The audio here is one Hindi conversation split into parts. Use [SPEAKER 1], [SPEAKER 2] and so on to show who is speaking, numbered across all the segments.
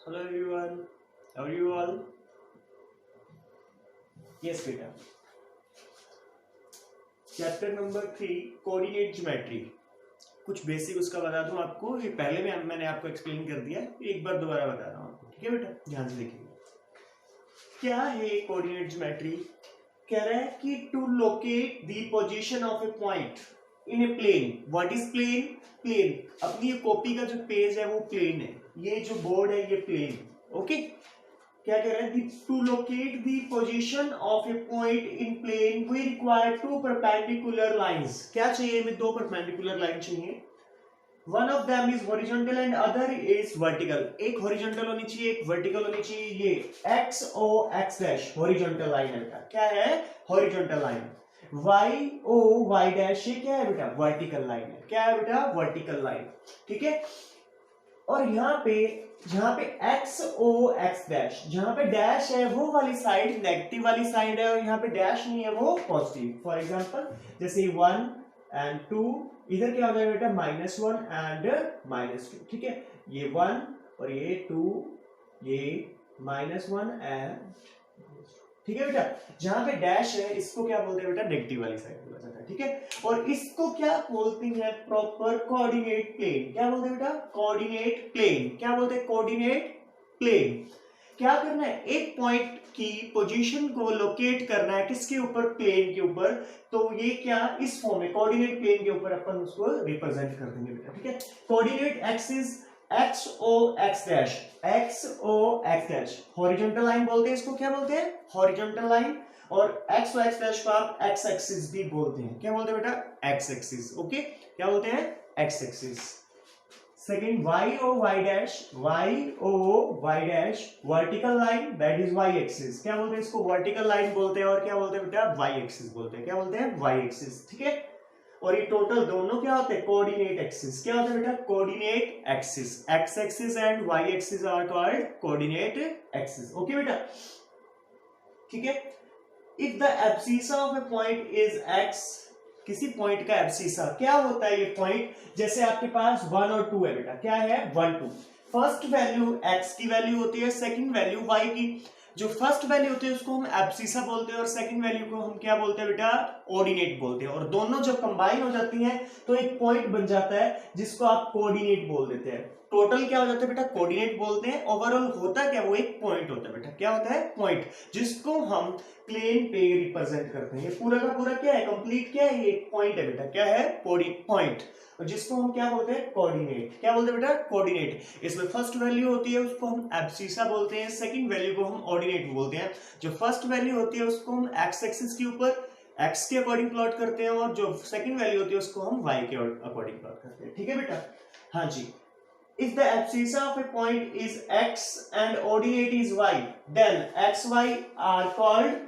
[SPEAKER 1] Hello everyone, how are you all? Yes बेटा, चैप्टर नंबर 3 कोऑर्डिनेट ज्योमेट्री। कुछ बेसिक उसका बता दूं आपको, ये पहले भी मैंने आपको एक्सप्लेन कर दिया, एक बार दोबारा बता रहा हूं आपको, ठीक है बेटा, ध्यान से देखिए। क्या है कोऑर्डिनेट ज्योमेट्री? कह रहा है कि to locate the position of a point in a plane. What is plane? Plane, अपनी ये कॉपी का जो पेज है वो प्लेन है, ये जो बोर्ड है ये प्लेन। ओके, क्या कह रहा है? To locate the position of a point in plane we require to perpendicular lines. क्या चाहिए? हमें दो परपेंडिकुलर लाइन चाहिए। One of them is horizontal and other is vertical. एक हॉरिजॉन्टल होनी चाहिए, एक वर्टिकल होनी चाहिए। ये X O X dash horizontal line है बेटा। क्या है? Horizontal line. Y O Y dash, ये क्या है बेटा? वर्टिकल लाइन है। क्या है बेटा? Vertical line. ठीक है। और यहाँ पे जहां पे एक्स ओ एक्स डैश, जहां पे डैश है वो वाली साइड नेगेटिव वाली साइड है, और यहाँ पे डैश नहीं है वो पॉजिटिव। फॉर एग्जांपल जैसे 1 एंड 2, इधर क्या हो जाएगा बेटा? -1 एंड -2। ठीक है, ये 1 और ये 2, ये -1 एंड, ठीक है बेटा। जहां पे डैश है इसको क्या बोलते हैं बेटा? नेगेटिव वाली साइड बोला जाता है। ठीक है, और इसको क्या बोलते हैं? Proper coordinate plane. क्या बोलते हैं बेटा? Coordinate plane. क्या बोलते हैं? Coordinate plane. क्या करना है? एक पॉइंट की पोजीशन को लोकेट करना है, किसके ऊपर? प्लेन के ऊपर। तो ये क्या इस फॉर्म में कोऑर्डिनेट प्लेन के ऊपर अपन उसको रिप्रेजेंट कर देंगे बेटा। ठीक है, coordinate axis x O X dash, x O X dash horizontal line बोलते हैं इसको। क्या बोलते हैं? Horizontal line. और एक्स ओ एक्स डैश को आप एक्स एक्सिस भी बोलते हैं। क्या बोलते हैं बेटा? X axis. ओके, क्या बोलते हैं? X axis. Second Y O Y dash, Y O Y dash vertical line, that is Y axis. क्या बोलते हैं इसको? वर्टिकल लाइन बोलते हैं। और क्या बोलते हैं बेटा? वाई एक्सिस बोलते हैं। क्या बोलते हैं? Y axis. ठीक है, और ये टोटल दोनों क्या होते हैं? Coordinate axis. क्या होता है बेटा? Coordinate axis. X axis and Y axis are called coordinate axis. Okay बेटा, ठीक है। If the abscissa of a point is X, किसी पॉइंट का एब्सिसा क्या होता है? ये पॉइंट जैसे आपके पास 1 और 2 है बेटा। क्या है? 1 2। फर्स्ट वैल्यू एक्स की वैल्यू होती है, सेकंड वैल्यू वाई की। जो फर्स्ट वैल्यू होती है उसको हम एब्सिसा बोलते हैं, और सेकंड वैल्यू को हम क्या बोलते हैं बेटा? ऑर्डिनेट बोलते हैं। और दोनों जब कंबाइन हो जाती हैं तो एक पॉइंट बन जाता है जिसको आप कोऑर्डिनेट बोल देते हैं। टोटल क्या हो जाता है बेटा? कोऑर्डिनेट बोलते हैं। ओवरऑल होता क्या? वो एक पॉइंट होता है बेटा। क्या होता है? पॉइंट, जिसको हम प्लेन पे रिप्रेजेंट करते हैं। ये पूरा का पूरा क्या है? कंप्लीट क्या है? ये एक पॉइंट है बेटा। क्या है? पॉइंट, और जिसको हम क्या बोलते हैं? कोऑर्डिनेट। क्या बोलते हैं बेटा? कोऑर्डिनेट। इसमें फर्स्ट वैल्यू होती है उसको हम एब्सिसा बोलते हैं, सेकंड वैल्यू को हम ऑर्डिनेट बोलते हैं। जो फर्स्ट वैल्यू होती है उसको हम एक्स एक्सिस के ऊपर एक्स के अकॉर्डिंग प्लॉट करते हैं, और जो सेकंड वैल्यू होती है उसको हम वाई के अकॉर्डिंग प्लॉट करते हैं। ठीक है बेटा, हाँ जी। If the abscissa of a point is x and ordinate is y, then x y are called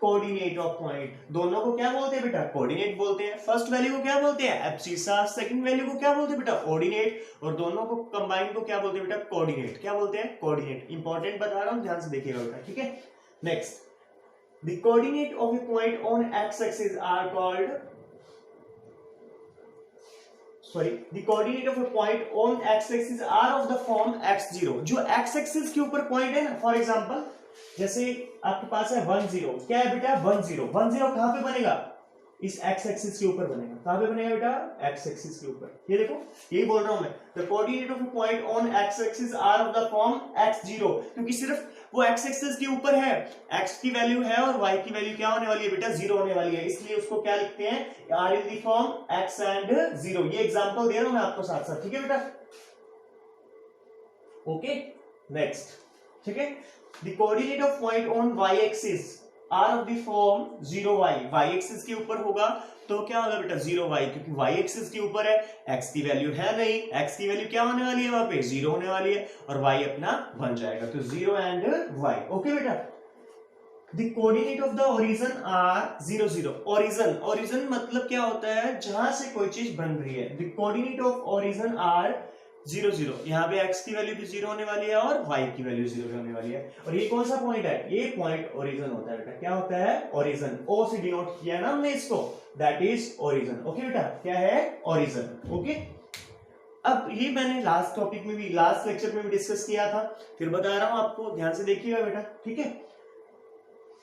[SPEAKER 1] coordinate of point. दोनों को क्या बोलते हैं बेटा? कोऑर्डिनेट बोलते हैं। फर्स्ट वैल्यू को क्या बोलते हैं? एब्सिसा। सेकंड वैल्यू को क्या बोलते हैं बेटा? ऑर्डिनेट। और दोनों को कंबाइन को क्या बोलते हैं बेटा? कोऑर्डिनेट। क्या बोलते हैं? कोऑर्डिनेट। इंपॉर्टेंट बता रहा हूं, ध्यान से देखिएगा बेटा। ठीक है, next, the coordinate of a point on X axis are called, the coordinate of a point on x axis are of the form x0। जो x axis के ऊपर पॉइंट है ना, फॉर एग्जांपल जैसे आपके पास है 1 0। क्या है बेटा? 1 0। 1 0 कहां पे बनेगा? इस x एक्सिस के ऊपर बनेगा। कहां पे बनेगा बेटा? x एक्सिस के ऊपर। ये देखो, यही बोल रहा हूं मैं, the coordinate of a point on x axis are of the form x0, क्योंकि सिर्फ वो x एक्सिस के ऊपर है, x की वैल्यू है और y की वैल्यू क्या होने वाली है बेटा? 0 होने वाली है, इसलिए उसको क्या लिखते हैं? r in the form x and 0। ये एग्जांपल दे रहा हूं मैं आपको साथ साथ। ठीक है बेटा, ओके, नेक्स्ट, ठीक है। The coordinate of point on y axis are of the form 0y। y axis के ऊपर होगा तो क्या होगा बेटा? 0y, क्योंकि y एक्सिस के ऊपर है, x की वैल्यू है नहीं, x की वैल्यू क्या होने वाली है? वहां पे 0 होने वाली है, और y अपना बन जाएगा, तो 0 एंड y। ओके बेटा, the coordinate of the origin are 0 0। Origin मतलब क्या होता है? जहां से कोई चीज बन रही है। The coordinate of origin are 0 0। यहाँ पे x की वैल्यू भी 0 होने वाली है और y की वैल्यू 0 होने वाली है। और ये कौन सा पॉइंट है? ये पॉइंट ओरिजिन होता है बेटा। क्या होता है? ओरिजिन। o से डिनोट किया ना हमने इसको, दैट इज ओरिजिन। ओके बेटा, क्या है? ओरिजिन। ओके, अब ये मैंने लास्ट टॉपिक में भी, लास्ट लेक्चर में भी डिस्कस किया था, फिर बता रहा हूं आपको, ध्यान से देखिएगा बेटा, ठीक है।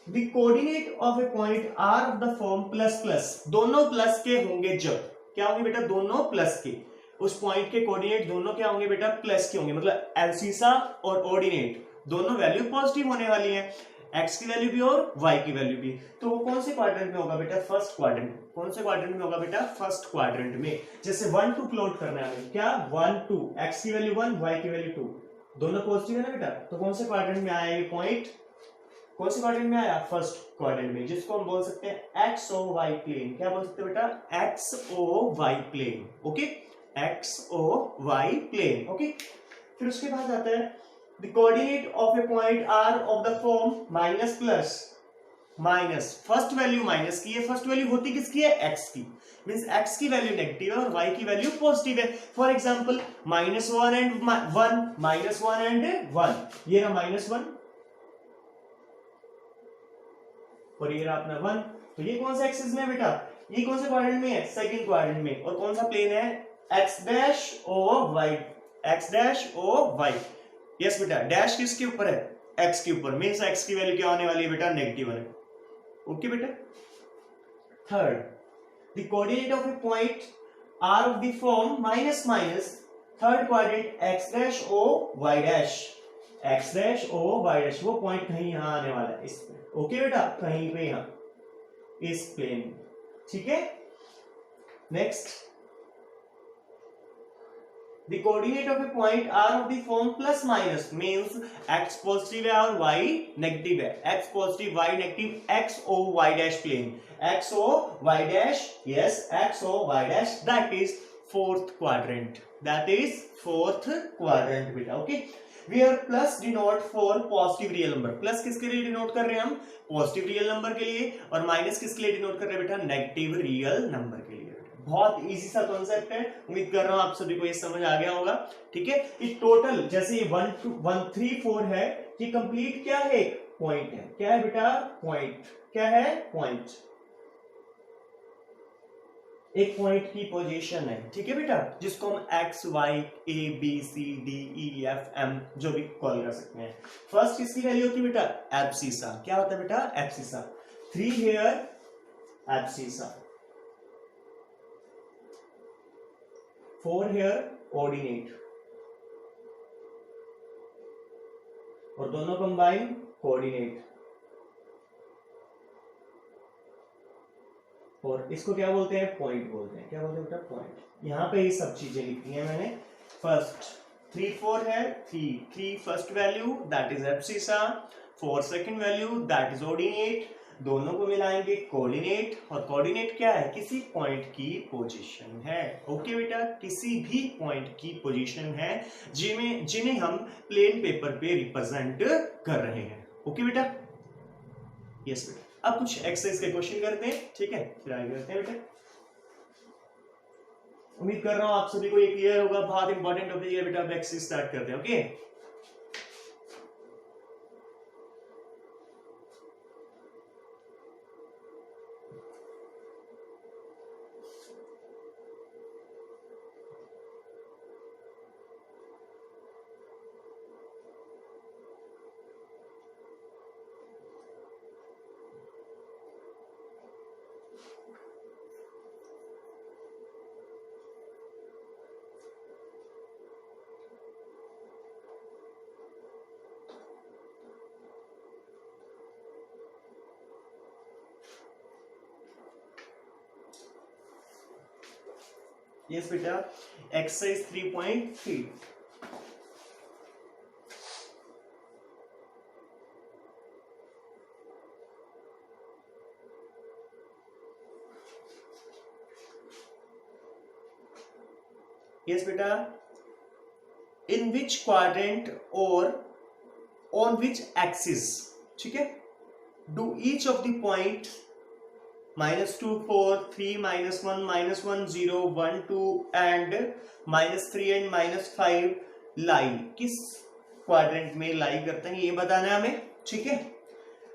[SPEAKER 1] The coordinate of a point are of the form plus plus, दोनों प्लस के होंगे जब, क्या होंगे बेटा, दोनों प्लस के, उस पॉइंट के कोऑर्डिनेट दोनों क्या होंगे बेटा, प्लस के होंगे, मतलब एब्सिसा और ऑर्डिनेट दोनों वैल्यू पॉजिटिव होने वाली है, एक्स की वैल्यू भी और वाई की वैल्यू भी। तो वो कौन से क्वाड्रेंट में होगा बेटा, फर्स्ट क्वाड्रेंट। कौन से क्वाड्रेंट में होगा बेटा, फर्स्ट क्वाड्रेंट में। जैसे 1 2 प्लॉट करना है हमें, क्या 1 2, एक्स की वैल्यू 1, वाई की वैल्यू 2, दोनों पॉजिटिव है ना बेटा, तो कौन से क्वाड्रेंट में आया ये पॉइंट, कौन से क्वाड्रेंट में आया, फर्स्ट क्वाड्रेंट में, जिसको हम बोल सकते हैं एक्स ओ वाई प्लेन। क्या बोल सकते हैं बेटा, X O Y plane, okay, X O Y plane, okay. फिर उसके बाद आता है the coordinate of a point r of the form minus plus minus, first value minus की है, फर्स्ट वैल्यू होती किसकी है, x की, मींस x की वैल्यू नेगेटिव है और y की वैल्यू पॉजिटिव है। फॉर एग्जांपल -1 एंड 1, -1 एंड 1, ये रहा -1 और ये रहा अपना 1, तो ये कौन सा एक्सिस में है बेटा, ये कौन से क्वाड्रेंट में है, सेकंड क्वाड्रेंट में, और कौन सा प्लेन है, x dash O y, x dash O y। Yes बेटा, डैश किसके ऊपर है, x के ऊपर, मींस x की वैल्यू क्या होने वाली है बेटा, नेगेटिव है, ओके बेटा। Third, the coordinate of a point r of the form minus minus, third quadrant x dash O y dash, x dash O y dash, वो पॉइंट कहीं यहां आने वाला है, इस पे, ओके बेटा, कहीं पे यहां इस प्लेन में, ठीक है। Next, the coordinate of a point r of the form plus minus means x positive है और y negative है, x positive y negative, x o y dash plane, x o y dash, yes, x o y dash, that is fourth quadrant, that is fourth quadrant बेटा, okay। where plus denote for positive real number, plus किसके लिए डिनोट कर रहे हैं हम, पॉजिटिव रियल नंबर के लिए, और माइनस किसके लिए डिनोट कर रहे हैं बेटा, नेगेटिव रियल नंबर के लिए। बहुत इजी सा कॉन्सेप्ट है, उम्मीद कर रहा हूं आप सभी को ये समझ आ गया होगा, ठीक है। ये टोटल जैसे ये 1 2 1 3 4 है, ये कंप्लीट क्या है, एक पॉइंट है, क्या है बेटा, पॉइंट, क्या है, पॉइंट, एक पॉइंट की पोजीशन है, ठीक है बेटा, जिसको हम X Y A B C D E F M जो भी कॉल कर सकते हैं। फर्स्ट किसकी वैल्यू होती है बेटा, एब्सिसा, क्या होता है बेटा, abscissa, 3 here abscissa, 4 here coordinate, और दोनों कंबाइन कोऑर्डिनेट, और इसको क्या बोलते हैं, पॉइंट बोलते हैं, क्या बोलते हैं बेटा, पॉइंट। यहां पे ये सब चीजें लिखी है मैंने। फर्स्ट 3 4 है, 3 first value that is abscissa, 4 second value that is ordinate, दोनों को मिलाएंगे कोऑर्डिनेट, और कोऑर्डिनेट क्या है, किसी पॉइंट की पोजीशन है, ओके बेटा, किसी भी पॉइंट की पोजीशन है जिन्हें हम प्लेन पेपर पे रिप्रेजेंट कर रहे हैं, ओके बेटा, यस बेटा। अब कुछ एक्सरसाइज के क्वेश्चन करते हैं, ठीक है, फिर आगे करते हैं बेटा। उम्मीद कर रहा हूं आप सभी को ये क्लियर होगा, बहुत इंपॉर्टेंट टॉपिक है बेटा। अब एक्सरसाइज स्टार्ट करते हैं, ओके। यस बेटा, एक्सरसाइज 3.3, यस बेटा, इन विच क्वाड्रेंट और ऑन विच एक्सिस, ठीक है, do each of the point -2 4 3 -1 -1 0 1 2 and -3 and -5 लाई, किस क्वाड्रेंट में लाई करते हैं ये बताना है हमें, ठीक है।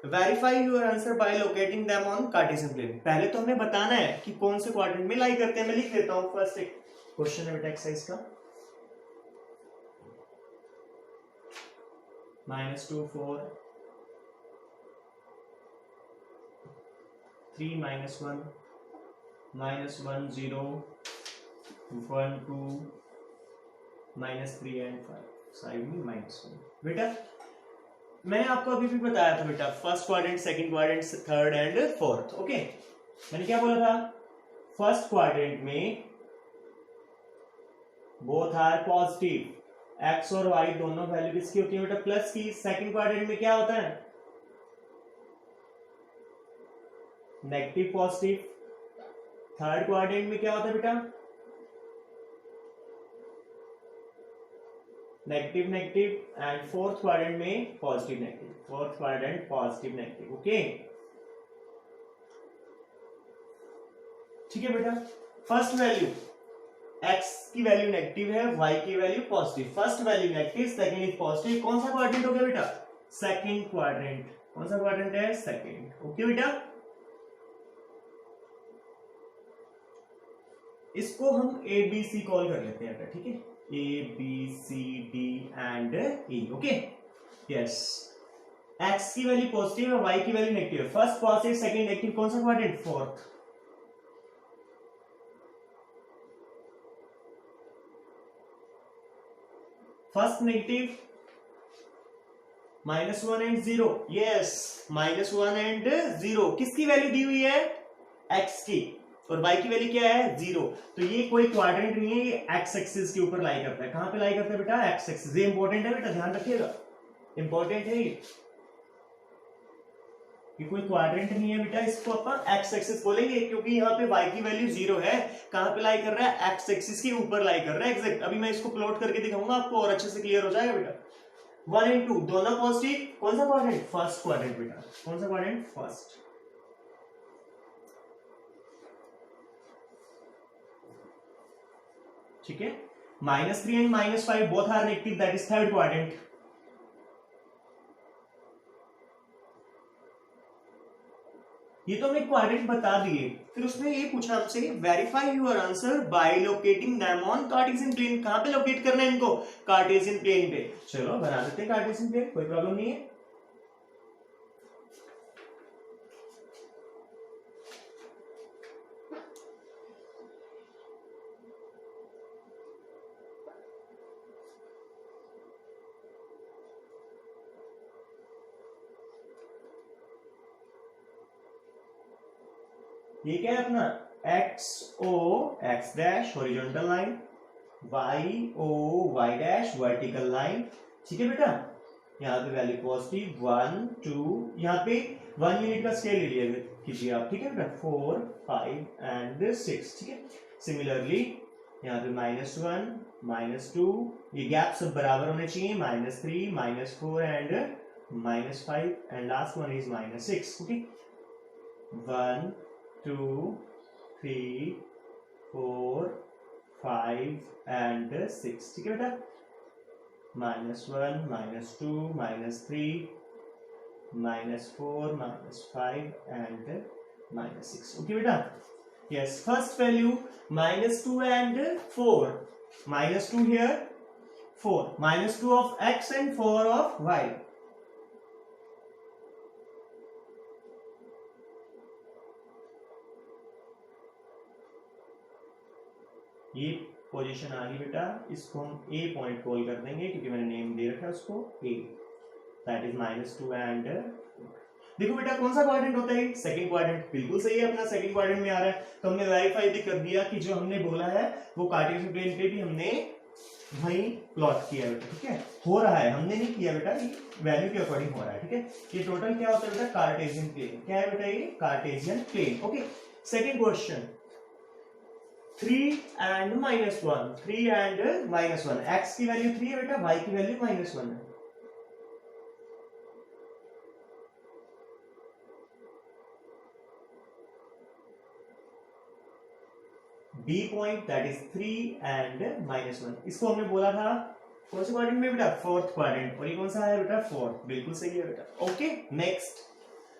[SPEAKER 1] Verify your answer by locating them on Cartesian plane, पहले तो हमें बताना है कि कौन से क्वाड्रेंट में लाई करते हैं। मैं लिख देता हूं, फर्स्ट एक क्वेश्चन है बेटा एक्सरसाइज का, -2 4 3 -1 -1 0 1 2 -3 एंड 5 साइड में -1। बेटा मैंने आपको अभी भी बताया था बेटा, first quadrant, second quadrant, third and fourth. Okay, मैंने क्या बोला था? फर्स्ट क्वाड्रेंट में बोथ आर पॉजिटिव, एक्स और वाई दोनों वैल्यू किसकी होती है बेटा? प्लस की। सेकंड क्वाड्रेंट में क्या होता है? Negative positive. थर्ड क्वाड्रेंट में क्या होता है बेटा? Negative negative. And fourth quadrant में positive negative. Fourth quadrant positive negative. Okay, ठीक है बेटा। फर्स्ट वैल्यू x की वैल्यू नेगेटिव है, y की value positive. First value negative, second is positive. कौन सा क्वाड्रेंट हो गया बेटा? Second quadrant. कौन सा क्वाड्रेंट है? सेकंड। ओके बेटा, इसको हम ए बी सी कॉल कर लेते हैं बेटा, ठीक है? A B C D and E. Okay, yes. x की वैल्यू पॉजिटिव है, y की वैल्यू नेगेटिव है। First positive, second negative. कौन सा quadrant? Fourth. First negative, -1 and 0। Yes, -1 and 0। किसकी वैल्यू दी हुई है? x की। और y की वैल्यू क्या है? 0। तो ये कोई क्वाड्रेंट नहीं है, ये x एक्सिस के ऊपर लाई करता है। कहां पे लाई करता है बेटा? x axis. ये इंपॉर्टेंट है बेटा, ध्यान रखिएगा, इंपॉर्टेंट है ये कोई क्वाड्रेंट नहीं है बेटा, इसको अपन x एक्सिस बोलेंगे क्योंकि यहाँ पे y की वैल्यू 0 है। कहां पे लाई कर रहा है? x एक्सिस के ऊपर लाई कर रहा है, एग्जैक्ट। अभी मैं इसको प्लॉट करके दिखाऊंगा आपको और अच्छे से क्लियर हो जाएगा बेटा। 1 एंड 2 दोनों पॉजिटिव। कौन सा क्वाड्रेंट? फर्स्ट क्वाड्रेंट बेटा। कौन सा क्वाड्रेंट? फर्स्ट। ठीक है। -3 and -5 both are negative, that is third quadrant. ये तो हमने क्वाड्रेंट बता दिए। फिर उसने ये पूछा हमसे, verify your answer by locating them on Cartesian plane. कहां पे लोकेट करना है इनको? कार्टेशियन प्लेन पे। चलो बना देते हैं कार्टेशियन प्लेन, कोई प्रॉब्लम नहीं है। ये क्या है अपना? X O X dash horizontal line, Y O Y dash vertical line. ठीक है बेटा, यहाँ पे वैल्यू पॉजिटिव 1 2, यहाँ पे 1 यूनिट का स्केल एरिया कीजिए आप। ठीक है बेटा, 4 5 एंड 6। ठीक है, सिमिलरली यहाँ पे -1 -2, ये गैप सब बराबर होने चाहिए। -3 -4 and -5 and last one is -6। Okay, 1 2 3 4 5 and 6। ठीक है बेटा, -1 -2 -3 -4 -5 एंड -6। ओके बेटा, yes. First value -2 and 4, -2 here 4, -2 of x and 4 of y। ये पोजीशन आ गई बेटा, इसको हम ए पॉइंट कॉल कर देंगे क्योंकि मैंने नेम दे रखा है उसको ए, दैट इज -2 एंड। देखो बेटा कौन सा क्वाड्रेंट होता है? Second quadrant. बिल्कुल सही है, अपना सेकंड क्वाड्रेंट में आ रहा है। तो हमने वेरीफाई भी कर दिया कि जो हमने बोला है वो कार्टेशियन प्लेन पे भी हमने वहीं प्लॉट किया बेटा। ठीक है, हो रहा है, हमने नहीं किया बेटा, ये वैल्यू के अकॉर्डिंग हो रहा है। ठीक है, ये टोटल क्या होता है बेटा? Cartesian plane. क्या है बेटा? ये Cartesian plane. Okay, second question, 3 and -1, 3 and -1। x की वैल्यू 3 है बेटा, y की वैल्यू -1 है। B point that is 3 and -1। इसको हमने बोला था कौन से क्वाड्रेंट में बेटा? Fourth quadrant. और ये कौन सा है बेटा? फोर्थ। बिल्कुल सही है बेटा। Okay, next,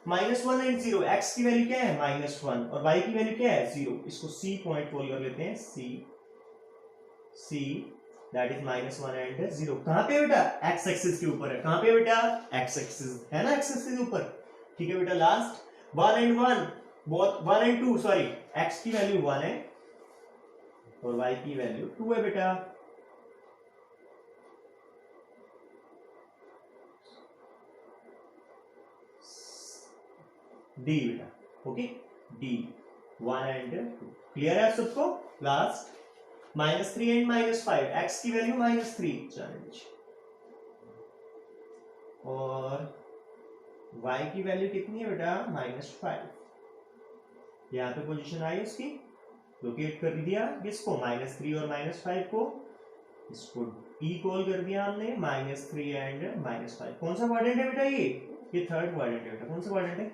[SPEAKER 1] -1 and 0। x की वैल्यू क्या है? -1 और y की वैल्यू क्या है? 0। इसको C पॉइंट कॉल कर लेते हैं, C दैट इज -1 एंड 0। कहां पे बेटा? एक्स एक्सिस के ऊपर है। कहां पे बेटा? एक्स एक्सिस है ना, एक्स एक्सिस के ऊपर। ठीक है बेटा। Last 1 and 1 both 1 and 2 sorry, x की वैल्यू 1 है और y की वैल्यू 2 है बेटा। डी बेटा, ओके, डी 1 एंड 2 क्लियर है आप सबको। लास्ट -3 एंड -5, एक्स की वैल्यू -3 चैलेंज और y की वैल्यू कितनी है बेटा? -5। यहां पे पोजीशन आई उसकी, लोकेट कर दिया किसको? -3 और -5 को, इसको e कॉल कर दिया हमने, -3 एंड -5। कौन सा क्वाड्रेंट है बेटा? ये थर्ड क्वाड्रेंट है बेटा। कौन सा क्वाड्रेंट है?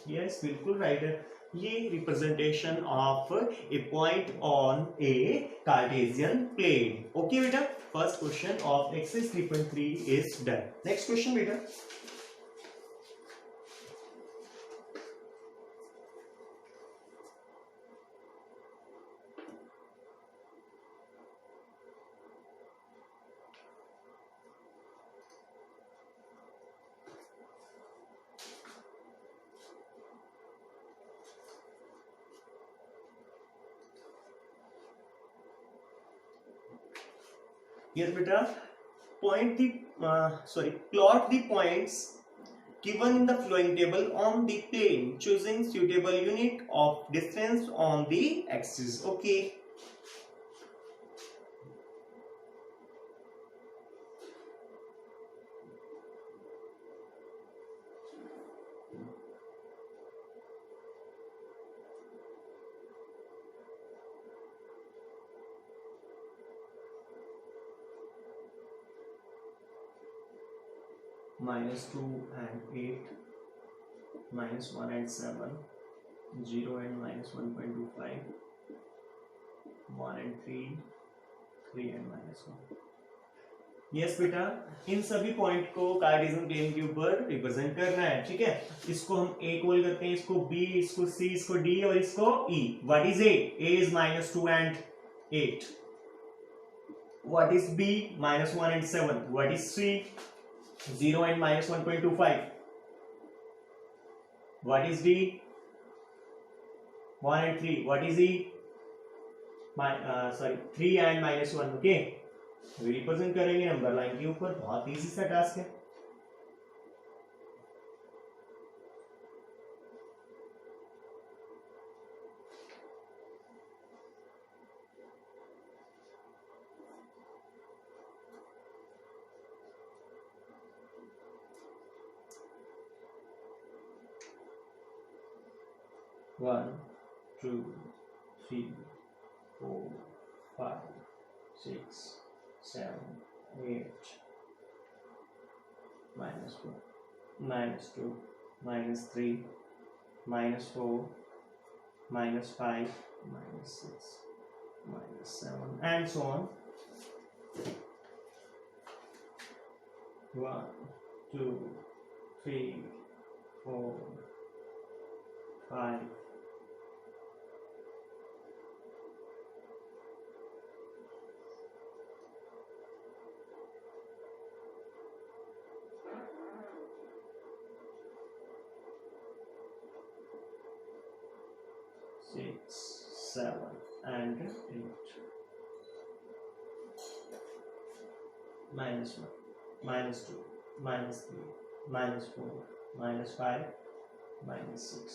[SPEAKER 1] यस, बिल्कुल राइट है। ये representation of a point on a Cartesian plane. Okay बेटा, first question of exercise 3.3 is done. Next question बेटा, yes beta, plot the points given in the flowing table on the plane, choosing suitable unit of distance on the axis. Okay, -2 and 8, -1 and 7, 0 and -1.25, 1 and 3, 3 and -1। Yes बेटा, इन सभी पॉइंट को कार्टेशियन प्लेन के ऊपर रिप्रेजेंट करना है। ठीक है, इसको हम ए कॉल करते हैं, इसको बी, इसको सी, इसको डी और इसको E. What is A? A is -2 and 8। What is B? -1 and 7। What is C? 0 and -1.25. What is D? 1 and 3. What is E? 3 and -1. Okay, represent करेंगे नंबर लाइन के ऊपर। बहुत इजी सा टास्क है। One, 2, 3, 4, 5, 6, 7, 8, -1, -2, -3, -4, -5, -6, -7, and so on. 1, 2, 3, 4, 5, 6, 7 and 8, -1, -2, -3, -4, -5, -6।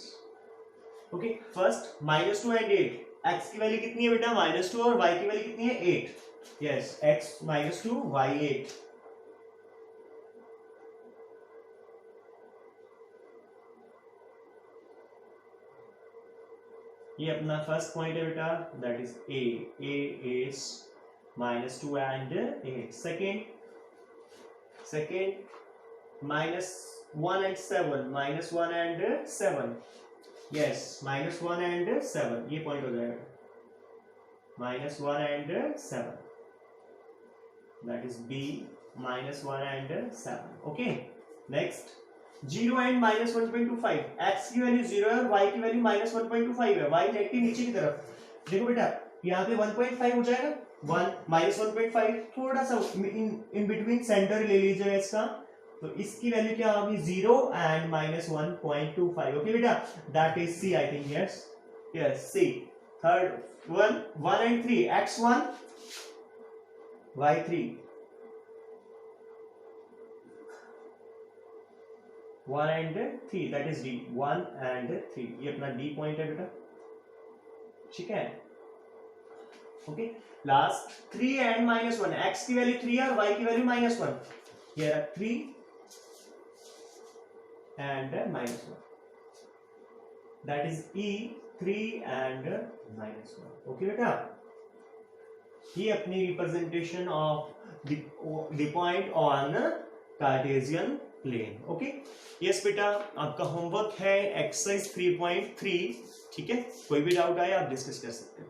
[SPEAKER 1] Okay, first -2 and 8। x की वैल्यू कितनी है बेटा? -2 और y की वैल्यू कितनी है? 8। Yes, x -2, y 8। ये अपना फर्स्ट पॉइंट है बेटा, that is a। a is -2 and 8। Second -1 and 7, -1 and 7। Yes, -1 and 7, ये पॉइंट हो जाएगा। -1 and 7, that is b, -1 and 7। Okay, next 0 and -1.25। x की वैल्यू 0 है और y की वैल्यू -1.25 है। y नेगेटिव नीचे की तरफ। देखो बेटा, यहाँ पे 1.5 हो जाएगा, -1.5, थोड़ा सा इन बिटवीन सेंटर ले लीजिएगा इसका, तो इसकी वैल्यू क्या होगी 0 एंड -1.25। ओके बेटा, that is C I think. Yes yes C. Third 1 and 3, x1 y3, 1 and 3, that is D, 1 and 3, ये अपना D पॉइंट है बेटा, ठीक है। ओके, लास्ट 3 and -1, x की वैल्यू 3 और y की वैल्यू -1, ये रहा 3 and -1, that is E 3 and -1। Okay बेटा, ये अपनी representation of the point on Cartesian plane. Okay, yes बेटा, आपका होमवर्क है एक्सरसाइज 3.3, ठीक है। कोई भी डाउट आए आप डिस्कस कर सकते हैं।